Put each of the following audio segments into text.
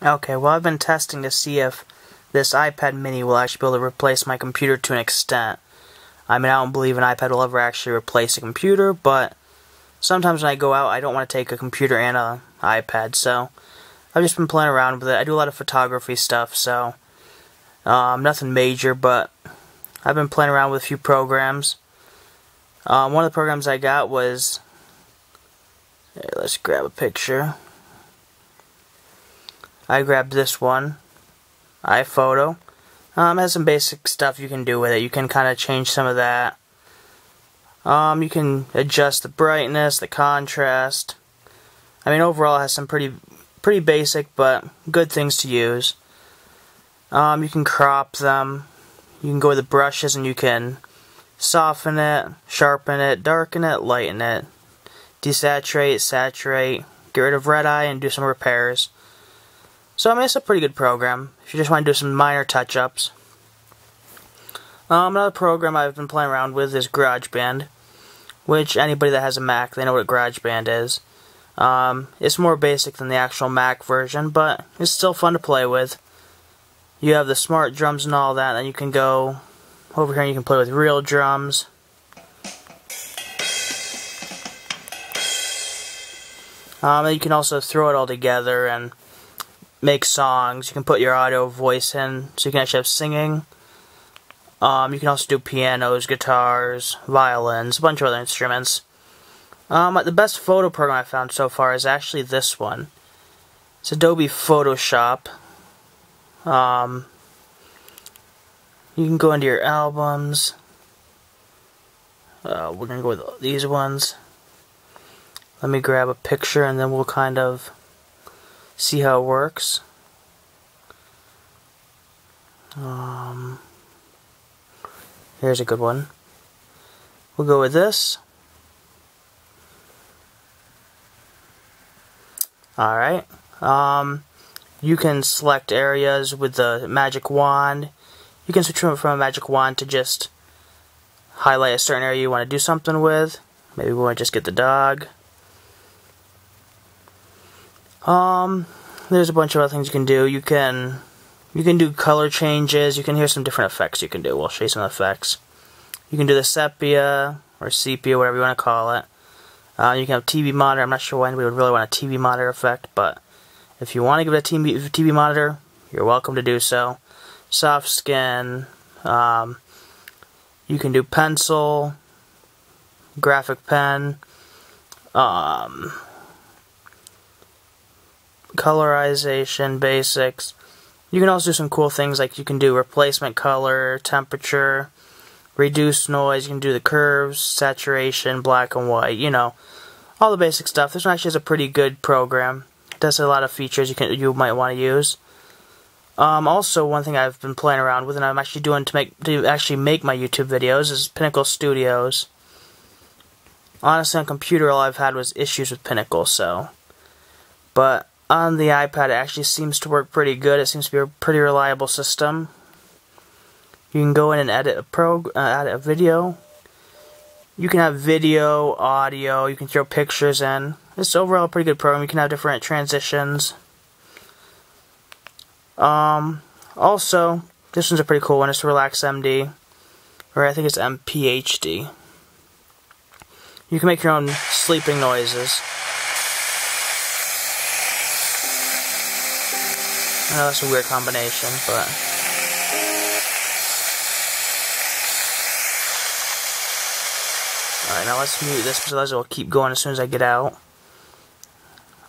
Okay, well, I've been testing to see if this iPad mini will actually be able to replace my computer to an extent. I mean, I don't believe an iPad will ever actually replace a computer, but sometimes when I go out, I don't want to take a computer and an iPad, so I've just been playing around with it. I do a lot of photography stuff, so nothing major, but I've been playing around with a few programs. One of the programs I got was, here, let's grab a picture. I grabbed this one, iPhoto. It has some basic stuff you can do with it. You can kind of change some of that. You can adjust the brightness, the contrast. I mean, overall it has some pretty basic but good things to use. You can crop them. You can go with the brushes and you can soften it, sharpen it, darken it, lighten it, desaturate, saturate, get rid of red eye, and do some repairs. So I mean, it's a pretty good program if you just want to do some minor touch-ups. Another program I've been playing around with is GarageBand, which anybody that has a Mac, they know what GarageBand is. It's more basic than the actual Mac version, but it's still fun to play with. You have the smart drums and all that, and you can go over here and you can play with real drums. And you can also throw it all together and make songs. You can put your audio voice in, so you can actually have singing. You can also do pianos, guitars, violins, a bunch of other instruments. The best photo program I've found so far is actually this one. It's Adobe Photoshop. You can go into your albums. We're going to go with these ones. Let me grab a picture and then we'll kind of see how it works. Here's a good one. We'll go with this. Alright. You can select areas with the magic wand. You can switch from a magic wand to just highlight a certain area you want to do something with. Maybe we want to just get the dog. There's a bunch of other things you can do. You can do color changes. You can hear some different effects you can do. We'll show you some effects. You can do the sepia or sepia, whatever you want to call it. You can have TV monitor. I'm not sure why anybody would really want a TV monitor effect, but if you want to give it a TV monitor, you're welcome to do so. Soft skin. You can do pencil, graphic pen, colorization, basics. You can also do some cool things like you can do replacement color, temperature, reduce noise, you can do the curves, saturation, black and white, you know, all the basic stuff. This one actually is a pretty good program. It does a lot of features you might want to use. Also, one thing I've been playing around with and I'm actually doing to actually make my YouTube videos is Pinnacle Studios. Honestly, on computer all I've had was issues with Pinnacle, but on the iPad it actually seems to work pretty good. It seems to be a pretty reliable system. You can go in and edit a video. You can have video, audio, you can throw pictures in. It's overall a pretty good program. You can have different transitions. Also, this one's a pretty cool one. It's RelaxMD, or I think it's MPHD. You can make your own sleeping noises. I know that's a weird combination, but alright, now let's mute this because otherwise it will keep going as soon as I get out.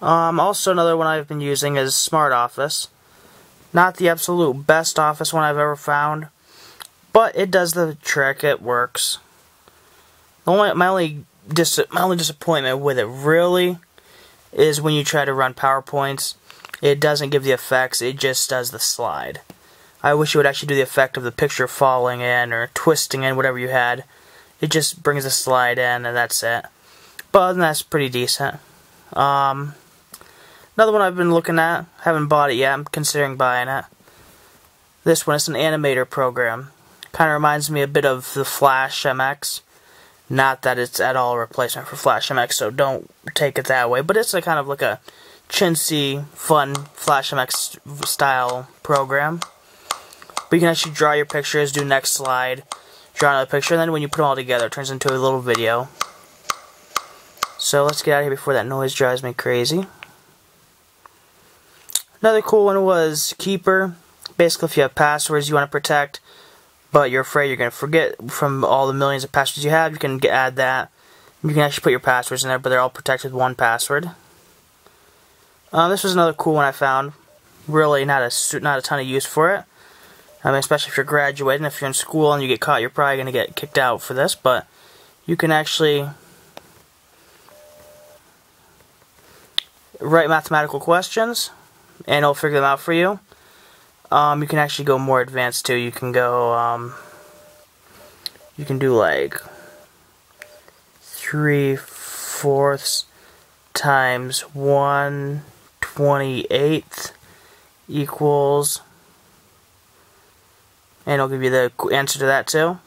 Also, another one I've been using is SmartOffice. Not the absolute best Office one I've ever found, but it does the trick. It works. My only disappointment with it really is when you try to run PowerPoints. It doesn't give the effects, it just does the slide. I wish it would actually do the effect of the picture falling in or twisting in, whatever you had. It just brings the slide in and that's it. But other than that, it's pretty decent. Another one I've been looking at, haven't bought it yet, I'm considering buying it. This one is an animator program. Kind of reminds me a bit of the Flash MX. Not that it's at all a replacement for Flash MX, so don't take it that way. But it's kind of like a chintzy, fun Flash MX style program. But you can actually draw your pictures, do next slide, draw another picture, and then when you put them all together, it turns into a little video. So let's get out of here before that noise drives me crazy. Another cool one was Keeper. Basically, if you have passwords you want to protect, but you're afraid you're going to forget from all the millions of passwords you have, you can add that. You can actually put your passwords in there, but they're all protected with one password. This was another cool one I found. Really not a ton of use for it. I mean, especially if you're graduating. If you're in school and you get caught, you're probably going to get kicked out for this, but you can actually write mathematical questions, and it'll figure them out for you. You can actually go more advanced too. You can go, you can do like 3/4 times 1/28 equals, and it'll give you the answer to that too.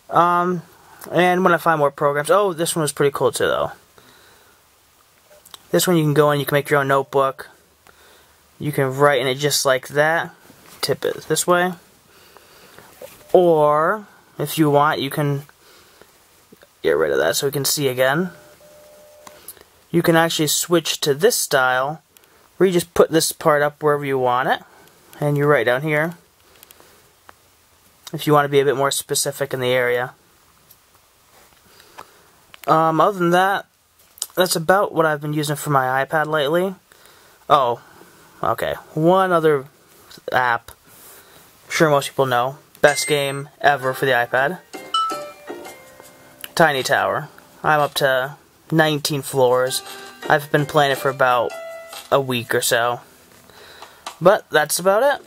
And when I find more programs, oh, this one was pretty cool too though. This one you can go in, you can make your own notebook. You can write in it just like that. Tip it this way. Or, if you want, you can get rid of that so we can see again. You can actually switch to this style, where you just put this part up wherever you want it. And you write down here, if you want to be a bit more specific in the area. Other than that, that's about what I've been using for my iPad lately. Oh, okay. One other app, I'm sure most people know, best game ever for the iPad, Tiny Tower. I'm up to 19 floors. I've been playing it for about a week or so. But that's about it.